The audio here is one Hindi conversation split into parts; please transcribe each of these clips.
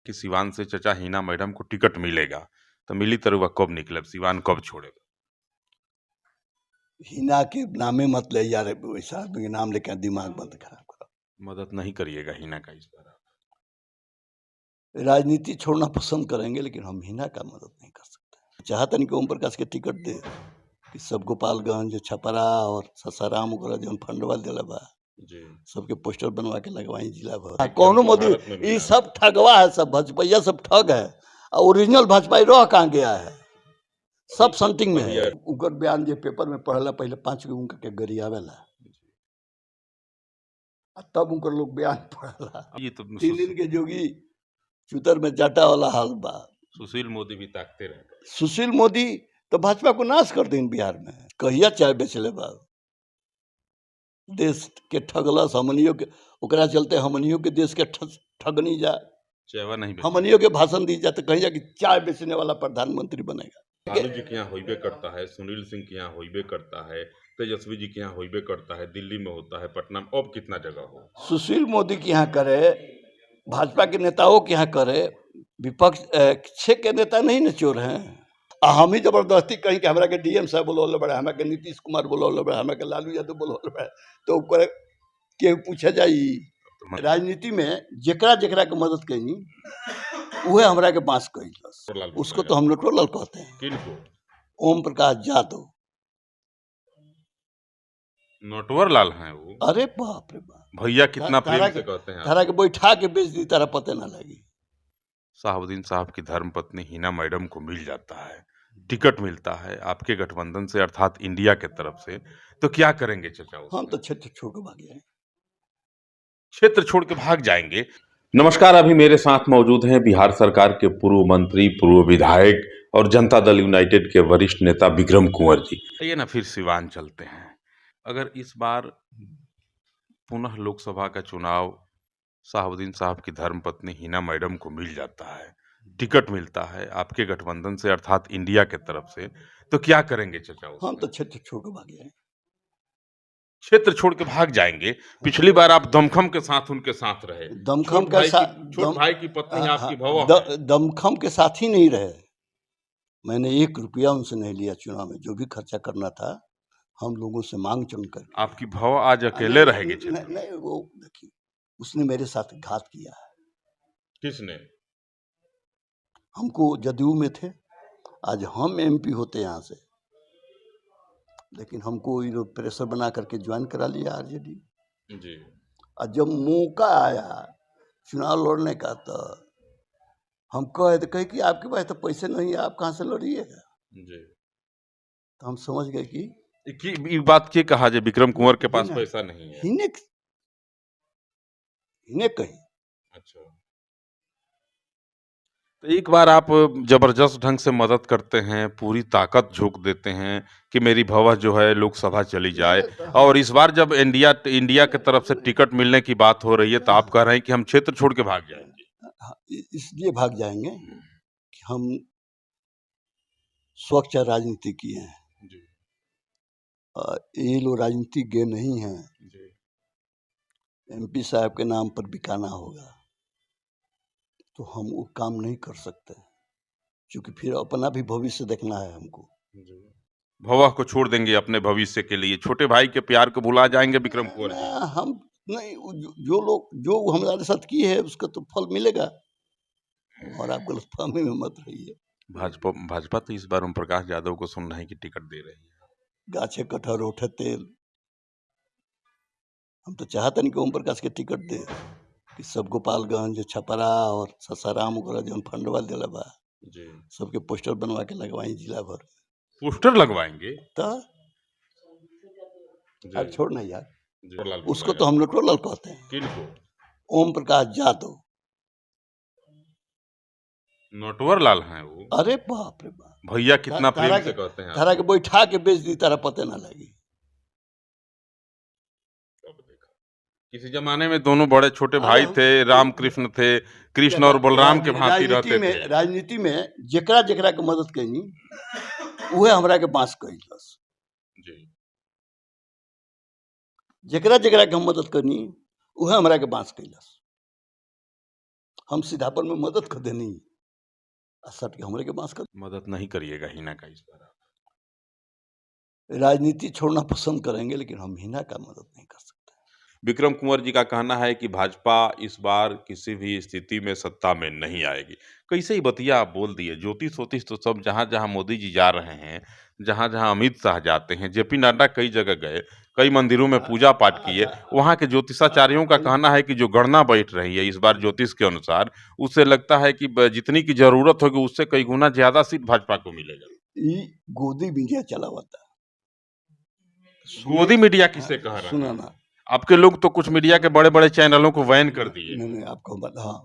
कि सिवान से चचा हिना मैडम को टिकट मिलेगा, तो मिली तरुआ कब निकलब, सिवान कब छोड़ेगा? हिना के नामे मत ले यार, वैसा आदमी के नाम लेकर दिमाग मत खराब करो। मदद नहीं करिएगा हिना का इस बार? राजनीति छोड़ना पसंद करेंगे लेकिन हम हिना का मदद नहीं कर सकते। चाहते नहीं कि ओम प्रकाश के टिकट दे कि सब गोपालगंज, छपरा और ससाराम वगैरह जो फंडवा दिला बा जी, सबके पोस्टर बनवा के लगवाई जिला भर। कौनो मोदी ये सब ठगवा है, सब भाजपा सब ठग है। ओरिजिनल भाजपा रह कहाँ गया है, सब संटिंग में है। उनकर बयान जो पेपर में पढ़ला पहले 5 गो उनका के गरी आवेला, तब उनकर लोग बयान पढ़ला। ये तो 3 दिन के जोगी चुतर में जाटा वाला हाल बा। सुशील मोदी भी ताकते रहे। सुशील मोदी तो भाजपा को नाश कर दें बिहार में। कहिया चाय बेचले बा, देश के ठगलस हमनियों के, ओकरा चलते हमनियों के देश के ठगनी जा, चायवा नहीं हमनियों के भाषण दी जाए तो कहिया कि चाय बेचने वाला प्रधानमंत्री बनेगा। लालू जी के यहाँ होइबे करता है, सुनील सिंह के यहाँ होइबे करता है, तेजस्वी जी के यहाँ होइबे करता है, दिल्ली में होता है, पटना में, अब कितना जगह हो। सुशील मोदी के यहाँ करे, भाजपा के नेताओं के यहाँ करे, विपक्ष के नेता नहीं न चोर हैं। हम ही जबरदस्ती कहीं कि हमारा के डीएम साहब बोलो बड़े, हमारा के नीतीश कुमार बोलो बड़े, हमारा के लालू यादव बोलो बड़े, तो के पूछा जाई। राजनीति में जेकरा जेकरा के मदद कैनी वह हमरा के बांस कैलस, उसको तो हम नटवरलाल कहते हैं। किनको? ओम प्रकाश यादव। नटवरलाल हैं वो? अरे बाप रे बाप भैया कितना प्रेम से कहते हैं। तारा के बैठा के बेच दी, तारा पते ना लगी। शहाबुद्दीन साहब की धर्मपत्नी हिना मैडम को मिल जाता है, टिकट मिलता है आपके गठबंधन से अर्थात इंडिया के तरफ से, तो क्या करेंगे चचा? हम तो क्षेत्र छोड़ के भाग गए। क्षेत्र छोड़ के भाग जाएंगे। नमस्कार, अभी मेरे साथ मौजूद हैं बिहार सरकार के पूर्व मंत्री, पूर्व विधायक और जनता दल यूनाइटेड के वरिष्ठ नेता विक्रम कुंवर जी। ये ना फिर सिवान चलते हैं। अगर इस बार पुनः लोकसभा का चुनाव शहाबुद्दीन साहब की धर्मपत्नी हिना मैडम को मिल जाता है, टिकट मिलता है आपके गठबंधन से अर्थात इंडिया के तरफ से, तो क्या करेंगे चचा? हम तो क्षेत्र छोड़ के भाग गए। क्षेत्र छोड़ के भाग जाएंगे। पिछली बार आप दमखम के साथ उनके साथ रहे। दमखम के साथ, छोट भाई की पत्नी आपकी भवा दमखम के साथ ही नहीं रहे। मैंने 1 रुपया उनसे नहीं लिया चुनाव में, जो भी खर्चा करना था हम लोगों से मांग चुन कर। आपकी भवा आज अकेले रहेगी? नहीं, वो देखिए उसने मेरे साथ घात किया है। किसने? हमको जदयू में थे, आज हम एमपी होते यहाँ से, लेकिन हमको ये लोग प्रेशर बना करके ज्वाइन करा लिया आरजेडी जी। और जब मौका आया चुनाव लड़ने का तो हम कहे कि आपके पास तो पैसे नहीं है, आप कहाँ से लड़िएगा जी। तो हम समझ गए कि ये बात के कहा जे विक्रम कुंवर के पास पैसा नहीं है। हिने कहीं। अच्छा, तो एक बार आप जबरदस्त ढंग से मदद करते हैं, पूरी ताकत झोंक देते हैं कि मेरी भवा जो है लोकसभा चली जाए, और इस बार जब इंडिया की तरफ से टिकट मिलने की बात हो रही है तो आप कह रहे हैं कि हम क्षेत्र छोड़ के भाग जाएंगे। इसलिए भाग जाएंगे कि हम स्वच्छ राजनीति किए हैं। ये लोग राजनीतिज्ञ नहीं हैं। एमपी साहब के नाम पर बिकाना होगा तो हम वो काम नहीं कर सकते, क्योंकि फिर अपना भी भविष्य देखना है हमको। भवा को छोड़ देंगे अपने भविष्य के लिए, छोटे भाई के प्यार को भुला जाएंगे विक्रम कुंवर जी? हम नहीं, जो लोग जो हमारे साथ किए है उसका तो फल मिलेगा, और आप गलतफहमी में मत रहिए। भाजपा तो इस बार ओम प्रकाश यादव को सुन रहे हैं कि टिकट दे रही है। गाछे कटहर उठे तेल। हम तो चाहते नहीं कि ओम प्रकाश के टिकट दे कि सब गोपालगंज, छपरा और ससाराम वगैरह जो फंडवा दिला बा सबके पोस्टर बनवा के लगवाई जिला भर। पोस्टर लगवाएंगे तो छोड़ नहीं यार, उसको तो हम नटवरलाल कहते हैं। किनको? ओम प्रकाश यादव। नटवरलाल हैं वो? अरे बाप रे बाप। भैया कितना प्रेम से कहते हैं। तारा के बैठा के बेच दी, तारा पते ना लगी। किसी जमाने में दोनों बड़े छोटे भाई थे, रामकृष्ण थे, कृष्ण और बलराम के भांति रहते थे। राजनीति में जेकरा जेकरा के मदद कैनी वह हमरा के बांस कैलस। जेकरा जेकरा के हम मदद करनी वह हमरा के बांस कैलस। हम सीधापन में मदद कर देनी सट के हमरे के बांस कर मदद नहीं करिएगा हिना का इस बार आप। राजनीति छोड़ना पसंद करेंगे लेकिन हम हिना का मदद नहीं कर सकते। विक्रम कुंवर जी का कहना है कि भाजपा इस बार किसी भी स्थिति में सत्ता में नहीं आएगी। कैसे ही बतिया आप बोल दिए। ज्योतिष वोतिष तो सब जहां-जहां मोदी जी जा रहे हैं, जहां-जहां अमित शाह जाते हैं, जेपी नड्डा कई जगह गए, कई मंदिरों में पूजा पाठ किए। वहां के ज्योतिषाचार्यों का कहना है कि जो गणना बैठ रही है इस बार ज्योतिष के अनुसार, उससे लगता है कि जितनी की जरूरत होगी उससे कई गुना ज्यादा सीट भाजपा को मिलेगा। ये गोदी मीडिया चला हुआ गोदी मीडिया किसे कह रहा सुना है? ना आपके लोग तो कुछ मीडिया के बड़े-बड़े चैनलों को बैन कर दिए। नहीं आपको हाँ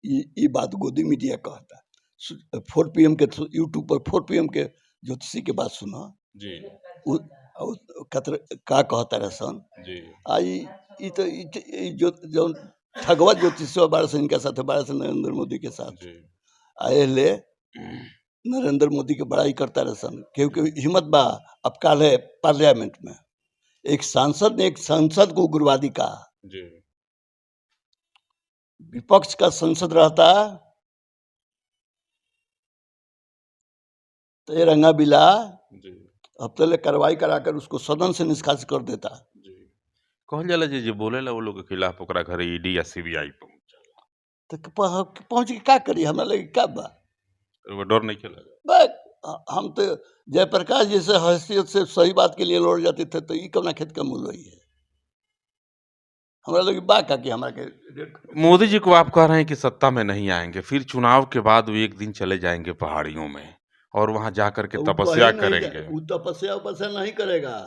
ये बात गोदी मीडिया कहता है। 4 PM के यूट्यूब पर 4 PM के ज्योतिषी के बात सुना जी का कहता रहे सन जी आई जो ठगवा ज्योतिष बारह से इनका साथ बारह से नरेंद्र मोदी के साथ जी आए ले नरेंद्र मोदी के बड़ाई करता रहे सन क्योंकि हिम्मत बा। अब काल है पार्लियामेंट में एक सांसद ने एक सांसद को उग्रवादी कहा। जी विपक्ष का संसद रहता तो ये रंगा बिला जी हफ्ते ले कार्रवाई कराकर उसको सदन से निष्कासित कर देता। जी कहल जाला जे बोलेला वो लोग के खिलाफ ओकरा घरे ईडी या सीबीआई पहुंच तो पहुंच के क्या करी हमरा लगे क्या बा वो डर नहीं खेला। बस हम तो जयप्रकाश जी से हैसियत से सही बात के लिए लड़ जाते थे तो ये कवना खेत का मूल वही है हमरा लगे बा का कि हमरा के मोदी जी को आप कह रहे हैं कि सत्ता में नहीं आएंगे, फिर चुनाव के बाद वो एक दिन चले जाएंगे पहाड़ियों में और वहां जाकर के तपस्या करेंगे। वो तपस्या नहीं करेगा।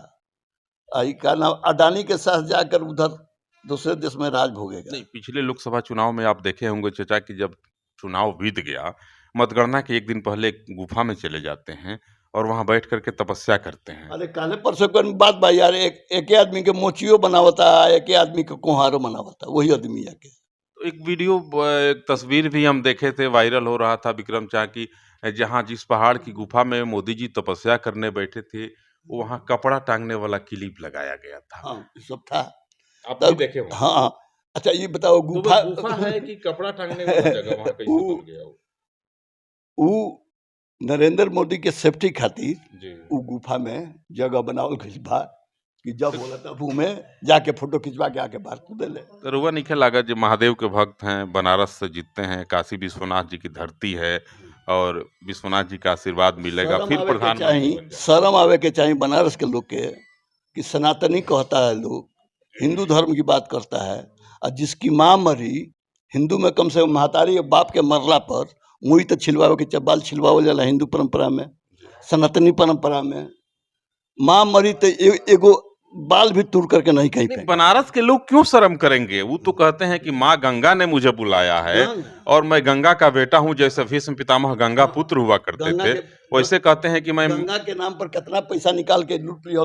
आई का नाम अडानी के साथ जाकर उधर दूसरे देश में राज भोगेगा। नहीं, पिछले लोकसभा चुनाव में आप देखे होंगे चाचा कि जब चुनाव बीत गया, मतगणना के एक दिन पहले गुफा में चले जाते हैं और वहां बैठ करके तपस्या करते हैं। अरे काले परसों की बात भाई यार एक आदमी के मोचियो बनावता एक आदमी के कोहारो बनावता वही आदमी आके। तो एक वीडियो एक तस्वीर भी हम देखे थे, वायरल हो रहा था विक्रम चा की, जहां जिस पहाड़ की गुफा में मोदी जी तपस्या करने बैठे थे वहां कपड़ा टांगने वाला क्लिप लगाया गया था। हाँ सब था आप भी देखे होंगे। हाँ अच्छा ये बताओ तो गुफा वो गुफा है कि कपड़ा टांगने वाला जगह वहां कैसे बन गया वो नरेंद्र मोदी के सेफ्टी खातिर जी वो गुफा में जगह बनावल गई बा कि जब बोला तब में जाके फोटो खिंचवा के आके बाहर कूदे ले। तो रुआ नहीं लगा जो महादेव के भक्त हैं, बनारस से जीतते हैं, काशी विश्वनाथ जी की धरती है और विश्वनाथ जी का आशीर्वाद मिलेगा, फिर प्रधानमंत्री बन जाए। शर्म आवे के चाहिए बनारस के लोग के कि सनातनी कहता है लोग हिंदू धर्म की बात करता है और जिसकी माँ मरी हिंदू में कम से कम महतारी बाप के मरला पर मुई तो छिलवावे के चबाल छिलवावल जाला हिंदू परंपरा में सनातनी परंपरा में माँ मरी तो एगो बाल भी तुर करके नहीं कहीं पे। बनारस के लोग क्यों शर्म करेंगे? वो तो कहते हैं कि माँ गंगा ने मुझे बुलाया है और मैं गंगा का बेटा हूँ, जैसे भीष्म पितामह गंगा पुत्र हुआ करते थे वैसे कहते हैं कि मैं गंगा के नाम पर कितना पैसा निकाल के लूट लिया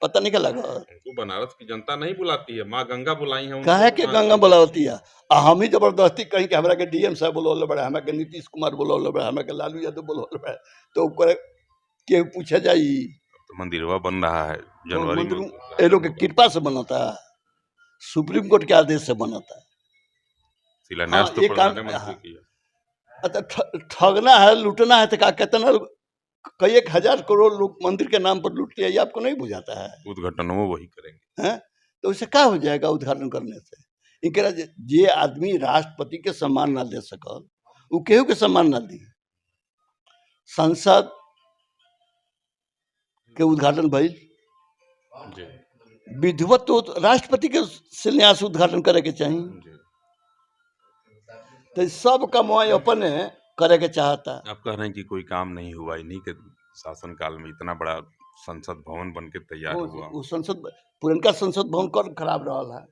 पता नहीं क्या लगा। तो बनारस की जनता नहीं बुलाती है, माँ गंगा बुलाई है। काहे के गंगा बुलावती है हम ही जबरदस्ती कहीं के हमरा के DM साहब बोलौले बड़े हमरा के नीतीश कुमार बोलौले बड़े हमरा के लालू यादव बोलौले बड़े तो ऊपर के पूछे जाई तो मंदिरवा बन रहा है जनवरी में, ये लोग के कृपा से बनता है सुप्रीम कोर्ट के आदेश से बनता है। शिलान्यास तो प्रधानमंत्री किया। अच्छा ठगना है लूटना है तो क्या कितना कई 1000 करोड़ लोग मंदिर के नाम पर लूट लिया ये आपको नहीं बुझाता है। उद्घाटन वो वही करेंगे हैं तो उससे क्या हो जाएगा उद्घाटन करने से। इनके जे आदमी राष्ट्रपति के सम्मान ना दे सकल वो केहू के सम्मान ना दी। संसद के उद्घाटन भइल विधिवत तो राष्ट्रपति के शिलान्यास उद्घाटन करे के चाहिए तो सब कमाई अपने करे के चाहता। आप कह रहे हैं कि कोई काम नहीं हुआ, इन्हीं के शासन काल में इतना बड़ा संसद भवन बन के तैयार हुआ। वो संसद पुरनका संसद भवन कर खराब रहा है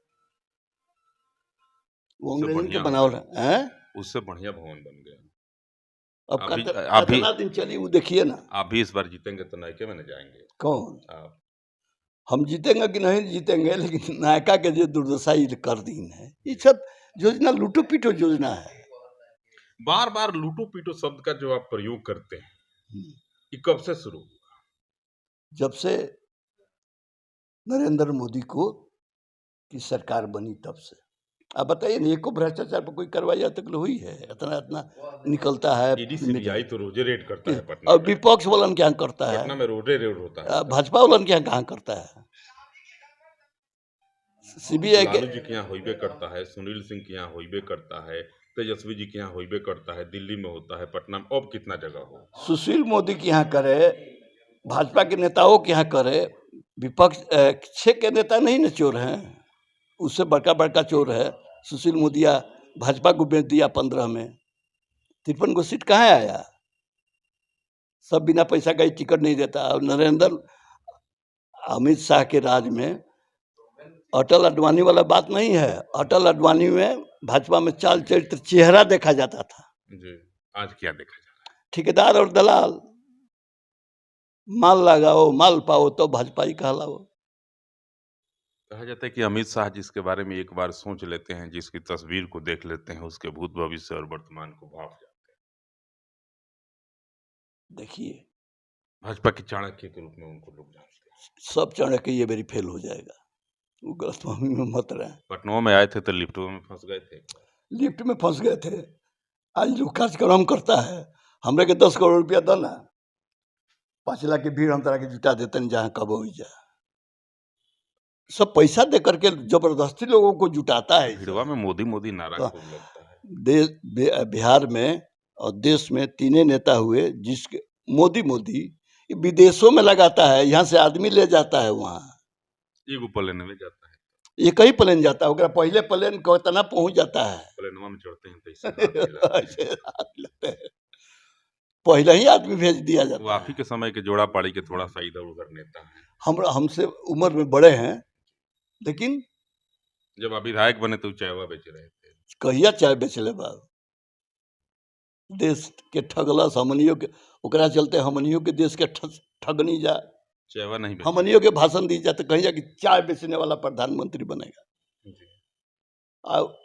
वो अंग्रेजन के बनावल है उससे बढ़िया भवन बन गया। अब कितना दिन चली वो देखिए ना। आप भी इस बार जीतेंगे तो नायके में न जाएंगे? कौन आप? हम जीतेंगे कि नहीं जीतेंगे लेकिन नायका के जो दुर्दशा कर दी है ये सब योजना लूटो पीटो योजना है। बार बार लूटो पीटो शब्द का जो आप प्रयोग करते हैं ये कब से शुरू हुआ? जब से नरेंद्र मोदी को की सरकार बनी तब से। आप बताइए ना, एको भ्रष्टाचार पर कोई कार्रवाई आज तक हुई है? इतना इतना निकलता है ईडी सीबीआई तो रोजे रेड करता है पटना और में। विपक्ष वालन क्या करता है? पटना में रोजे रेड होता है। भाजपा वालन क्या कहाँ करता है? सीबीआई के लालू जी के यहाँ होइबे करता है, सुनील सिंह के यहाँ होइबे करता है, तेजस्वी जी के यहाँ होइबे करता है, दिल्ली में होता है, पटना में, अब कितना जगह हो। सुशील मोदी के यहाँ करे, भाजपा के नेताओं के यहाँ करे, विपक्ष छः के नेता नहीं ना चोर हैं, उससे बड़का बड़का चोर है सुशील मोदिया। भाजपा को बेच दिया 15 में, 53 को सीट कहाँ आया? सब बिना पैसा का ही टिकट नहीं देता। और नरेंद्र अमित शाह के राज में अटल अडवाणी वाला बात नहीं है। अटल अडवाणी में भाजपा में चाल चरित्र चेहरा देखा जाता था। जी, आज क्या देखा जा रहा है? ठेकेदार और दलाल, माल लगाओ माल पाओ तो भाजपा ही कहलाओ। कहा जाता है कि अमित शाह जिसके बारे में एक बार सोच लेते हैं, जिसकी तस्वीर को देख लेते हैं, उसके भूत भविष्य और वर्तमान को भाप जाते हैं। देखिए, भाजपा के चाणक्य के रूप में उनको लोग जानते हैं। सब चाणक्य ये मेरी फेल हो जाएगा, वो गलतफहमी में मत रहे। पटना में आए थे तो लिफ्टों में फंस गए थे। लिफ्ट में फंस गए थे। आज जो कार्यक्रम करता है, हमरे के 10 करोड़ रुपया दो ना, 5 लाख की भीड़ हम तरह के जुटा देते हैं जहाँ कब हो जा। सब पैसा दे करके जबरदस्ती लोगों को जुटाता है। भिड़वा में मोदी मोदी नारा हाँ। खूब लगता है। बिहार में और देश में 3 नेता हुए जिसके मोदी मोदी विदेशों में लगाता है, यहाँ से आदमी ले जाता है वहाँ। एगो प्लेन में जाता है, ये कई प्लेन जाता है, ओकरा पहले प्लेन को इतना पहुंच जाता है। प्लेनवा में चढ़ते हैं तो इससे हाथ मिलाते हैं। ऐसे हाथ लगते हैं। पहले ही आदमी भेज दिया वो जाता आप है। ही के समय के जोड़ा पाड़ी के थोड़ा सा इधर उधर नेता है। हमसे उम्र में बड़े हैं, लेकिन जब आप विधायक बने तो चायवा बेच रहे थे। कहिया चाय बेचले बाद देश के ठगलस हमनियों के, ओकरा चलते हमनियों के देश के ठगनी जा, चायवा नहीं बेच हमनियों के भाषण दी जाते कहिया कि चाय बेचने वाला प्रधानमंत्री बनेगा। जी।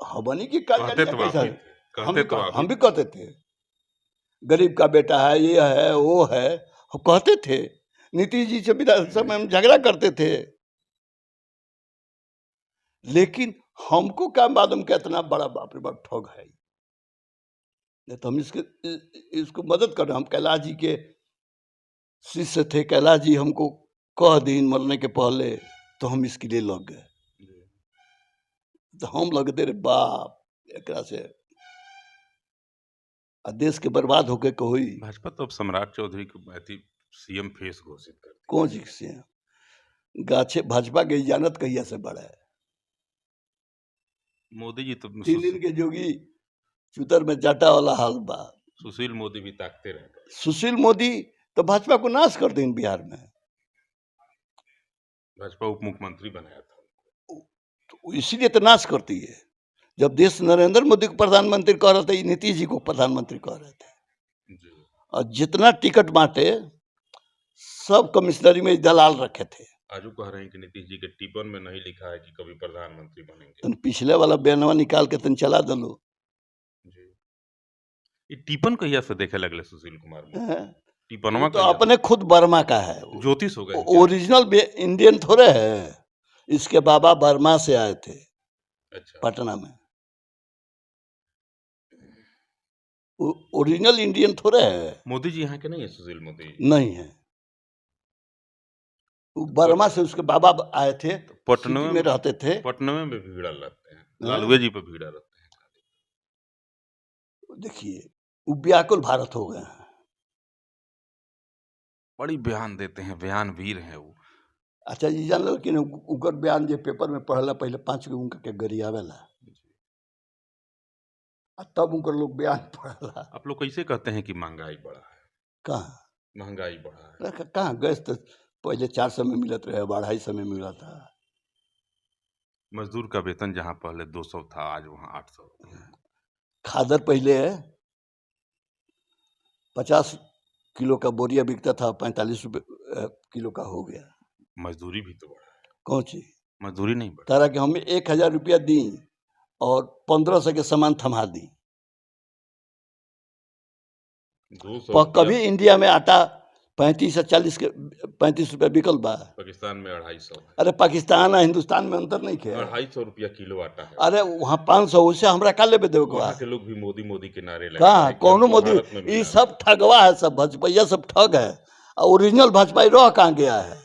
हमनी की का कहते तो आप ही थे, कहते तो आप हम ही भी कहते थे, गरीब का बेटा है, ये है वो है, हम कहते थे। नीतीश जी से विधानसभा में हम झगड़ा करते थे, लेकिन हमको क्या मालूम कि इतना बड़ा बाप रे बाप ठग है। नहीं तो हम इसको मदद कर रहे। हम कैलाश जी के शिष्य थे, कैलाश जी हमको कह दिन मरने के पहले, तो हम इसके लिए लग गए। तो हम लगते रे बाप एकरा से देश के बर्बाद होके कोई। भाजपा तो अब सम्राट चौधरी को सीएम फेस घोषित कर दिया। कौन जी से गाछे भाजपा के जानत कहिया से बड़ा है। मोदी जी तो 3 दिन के जोगी चुतर में जाटा वाला हाल बा। सुशील मोदी भी ताकते रह गए। सुशील मोदी तो भाजपा को नाश कर दें बिहार में। भाजपा उप मुख्यमंत्री बनाया था, तो इसीलिए तो नाश करती है। जब देश नरेंद्र मोदी को प्रधानमंत्री कह रहे थे, नीतीश जी को प्रधानमंत्री कह रहे थे। जी। और जितना टिकट बांटे सब कमिश्नरी में दलाल रखे थे। आजू कह रहे हैं कि नीतीश जी के टिप्पण में नहीं लिखा है कि कभी प्रधानमंत्री बनेंगे। तन पिछले वाला बयानवा निकाल के तन चला दलो। जी। ये टिप्पण कहिया से देखे लगले सुशील कुमार मोदी? हैं? टिप्पणवा तो अपने खुद बर्मा का है, ज्योतिष हो गए क्या? ओरिजिनल इंडियन थोड़े है। इसके बाबा बर्मा से आए थे अच्छा। पटना में, ओरिजिनल इंडियन थोड़े है। मोदी जी यहाँ के नहीं है, सुशील मोदी नहीं है, वो बर्मा से उसके बाबा आए थे, पटना सिटी में रहते थे। पटना में भी भीड़ा लगते हैं, लालू जी पे भीड़ा रहते हैं। देखिए वो व्याकुल भारत हो गए हैं। बड़ी बयान देते हैं, बयान वीर है वो। अच्छा जी जान लो कि उनकर बयान जो पेपर में पढ़ला पहले 5 गो उनका के गरियावेला, तब उनकर लोग बयान पढ़ला। आप लोग कैसे कहते हैं कि महंगाई बढ़ा है? कहाँ महंगाई बढ़ा है? कहाँ गैस तो पहले 400 में मिलत रहे, 250 में मिला था। मजदूर का वेतन जहाँ पहले 200 था, आज वहाँ 800। खादर पहले 50 किलो का बोरिया बिकता था, 45 रुपये किलो का हो गया। मजदूरी भी तो बढ़ा है। कौन सी मजदूरी नहीं बढ़ा? तारा कि हमें 1000 रुपया दी और 1500 के सामान थमा दी। 200 कभी इंडिया में आटा 35 से 40 के 35 रुपया बिकल बा। पाकिस्तान में 250 है। अरे पाकिस्तान आ हिंदुस्तान में अंतर नहीं है। 250 रुपया किलो आटा है। अरे वहाँ 500 उससे हमरा का लेबे देवे के वहाँ बा। के लोग भी मोदी मोदी के नारे लगा कहाँ रहे हैं कि कौनो हमको मोदी, भारत में ये मिला। सब ठगवा है, सब भाजपा सब ठग है। ओरिजिनल भाजपा रह कहाँ गया है,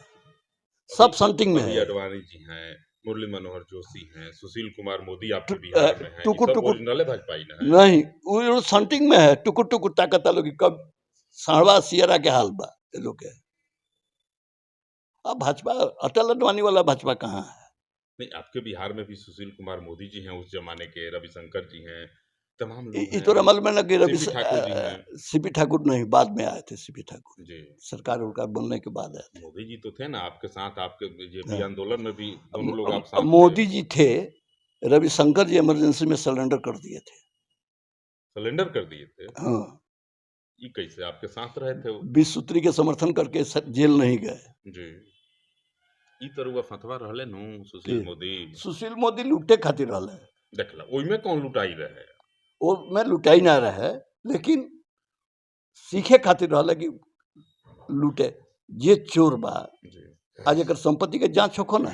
सब संटिंग में अभी है। अडवाणी जी हैं, मुरली मनोहर जोशी हैं, सुशील कुमार मोदी आपके बिहार में हैं, ये टुकुर सब टुकुर ओरिजिनल भाजपाई ना है। नहीं, वो संटिंग में है। टुकुर टुकुर ताकत लोग कब साढ़वा सियरा के हाल बा ये लोग के। अब भाजपा अटल अडवाणी वाला भाजपा कहाँ है? नहीं, आपके बिहार में भी सुशील कुमार मोदी जी हैं, उस जमाने के रविशंकर जी हैं, तमाम लोग ये हैं। तो रमल में लगे रवि सीपी ठाकुर जी हैं। सीपी ठाकुर नहीं, बाद में आए थे सीपी ठाकुर, जी, सरकार उरकार बनने के बाद आए थे। मोदी जी तो थे ना आपके साथ, आपके जेपी हाँ। आंदोलन में भी दोनों लोग आप साथ थे। मोदी जी थे, रविशंकर जी इमरजेंसी में सरेंडर कर दिए थे। सिलेंडर कर दिए थे। हाँ, ये कैसे आपके साथ रहे थे वो? 20 सूत्री के समर्थन करके जेल नहीं गए। जी, ई तरुआ फतवा रहले नु सुशील मोदी। सुशील मोदी लूटे खातिर रहले, देखला ओइमे कौन लुटाई रहे? वो में लुटाई ना रहे, लेकिन सीखे खातिर रहले कि लूटे। जे चोर बा, जी, आज अगर संपत्ति के जांच होखो ना,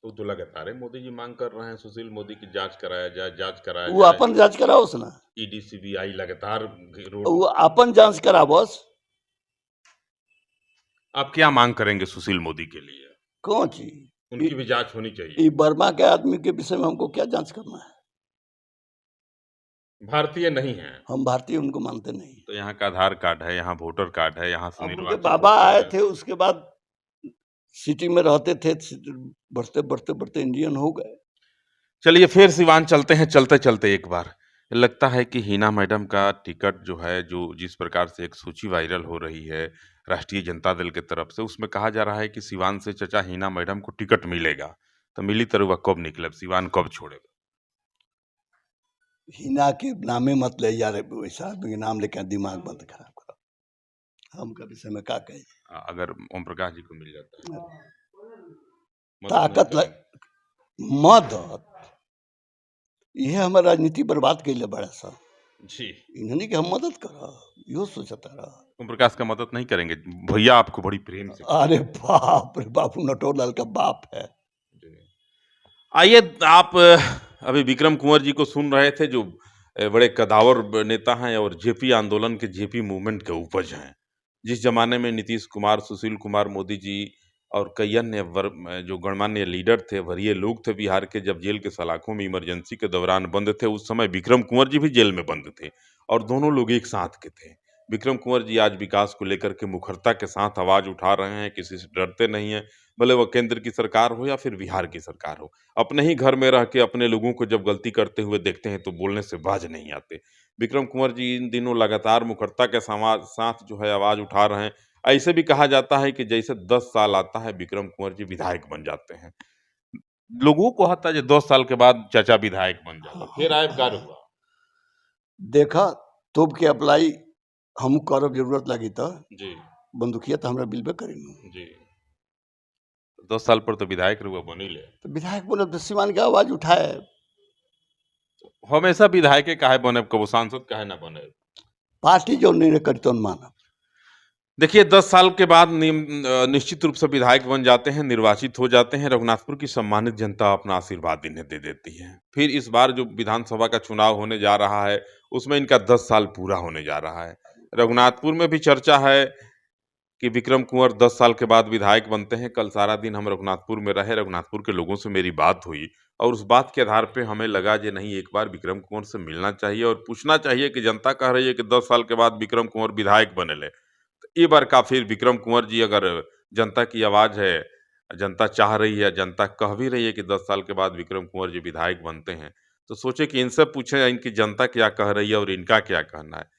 तो लगातार मोदी जी मांग कर रहे हैं सुशील मोदी की जांच कराया जाए, जांच कराया वो जाए। अपन जांच कराओस ना, ईडी सीबीआई लगातार वो अपन जांच करावस। आप क्या मांग करेंगे सुशील मोदी के लिए? कौन चीज? उनकी भी जांच होनी चाहिए। ये बर्मा के आदमी के विषय में हमको क्या जांच करना है? भारतीय नहीं है हम भारतीय उनको मानते नहीं। तो यहाँ का आधार कार्ड है, यहाँ वोटर कार्ड है, यहाँ से अब उनके निर्वाचित बाबा होते आए हैं। थे, उसके बाद सिटी में रहते थे, बढ़ते बढ़ते बढ़ते इंडियन हो गए। चलिए फिर सिवान चलते हैं, चलते चलते एक बार लगता है कि हिना मैडम का टिकट जो है, जो जिस प्रकार से एक सूची वायरल हो रही है राष्ट्रीय जनता दल के तरफ से, उसमें कहा जा रहा है कि सिवान से चचा हिना मैडम को टिकट मिलेगा। तो मिली तरुआ कब निकले, सिवान कब छोड़ेगा? हिना के नामे मत ले यार, वैसा आदमी के नाम लेकर दिमाग मत खराब करो। हम का विषय में का कहे? अगर ओम प्रकाश जी को मिल जाता है ताकत मदद, यह हमारा राजनीति बर्बाद कैले बड़ा सा जी। इन्होंने कि हम मदद करा, यो सोचता रहा। ओम प्रकाश का मदद नहीं करेंगे? भैया आपको बड़ी प्रेम से। अरे बाप रे बाप, नटोरलाल का बाप है। आइए, आप अभी विक्रम कुंवर जी को सुन रहे थे, जो बड़े कदावर नेता हैं और जेपी आंदोलन के, जेपी मूवमेंट के उपज हैं। जिस जमाने में नीतीश कुमार, सुशील कुमार मोदी जी और कई अन्य जो गणमान्य लीडर थे, वरीय लोग थे बिहार के, जब जेल के सलाखों में इमरजेंसी के दौरान बंद थे, उस समय विक्रम कुंवर जी भी जेल में बंद थे और दोनों लोग एक साथ के थे। विक्रम कुंवर जी आज विकास को लेकर के मुखरता के साथ आवाज उठा रहे हैं, किसी से डरते नहीं हैं, भले वह केंद्र की सरकार हो या फिर बिहार की सरकार हो। अपने ही घर में रह के अपने लोगों को जब गलती करते हुए देखते हैं तो बोलने से बाज नहीं आते। विक्रम कुंवर जी इन दिनों लगातार मुखरता के साथ जो है आवाज उठा रहे हैं। ऐसे भी कहा जाता है कि जैसे 10 साल आता है विक्रम कुंवर जी विधायक बन जाते हैं। लोगों को होता है 10 साल के बाद चाचा विधायक बन जाता, फिर आयब का हुआ। देखा तोप के अप्लाई हम करब, जरूरत लगी तो जी बंदूकिया तो हमरा बिलबे करी। जी, 10 साल पर तो विधायक रुआ बनी ले, तो विधायक बोले तो सिवान की आवाज उठाए। हमेशा विधायक काहे बने, कबो सांसद काहे ना बने? पार्टी जो निर्णय करी तो मानब। देखिए 10 साल के बाद निश्चित रूप से विधायक बन जाते हैं, निर्वाचित हो जाते हैं। रघुनाथपुर की सम्मानित जनता अपना आशीर्वाद इन्हें दे देती है। फिर इस बार जो विधानसभा का चुनाव होने जा रहा है, उसमें इनका 10 साल पूरा होने जा रहा है। रघुनाथपुर में भी चर्चा है कि विक्रम कुंवर 10 साल के बाद विधायक बनते हैं। कल सारा दिन हम रघुनाथपुर में रहे, रघुनाथपुर के लोगों से मेरी बात हुई और उस बात के आधार पे हमें लगा कि नहीं, एक बार विक्रम कुंवर से मिलना चाहिए और पूछना चाहिए कि जनता कह रही है कि 10 साल के बाद विक्रम कुंवर विधायक बने। ये बार का फिर विक्रम कुंवर जी, अगर जनता की आवाज है, जनता चाह रही है, जनता कह भी रही है कि 10 साल के बाद विक्रम कुंवर जी विधायक बनते हैं, तो सोचे कि इनसे पूछे इनकी जनता क्या कह रही है और इनका क्या कहना है।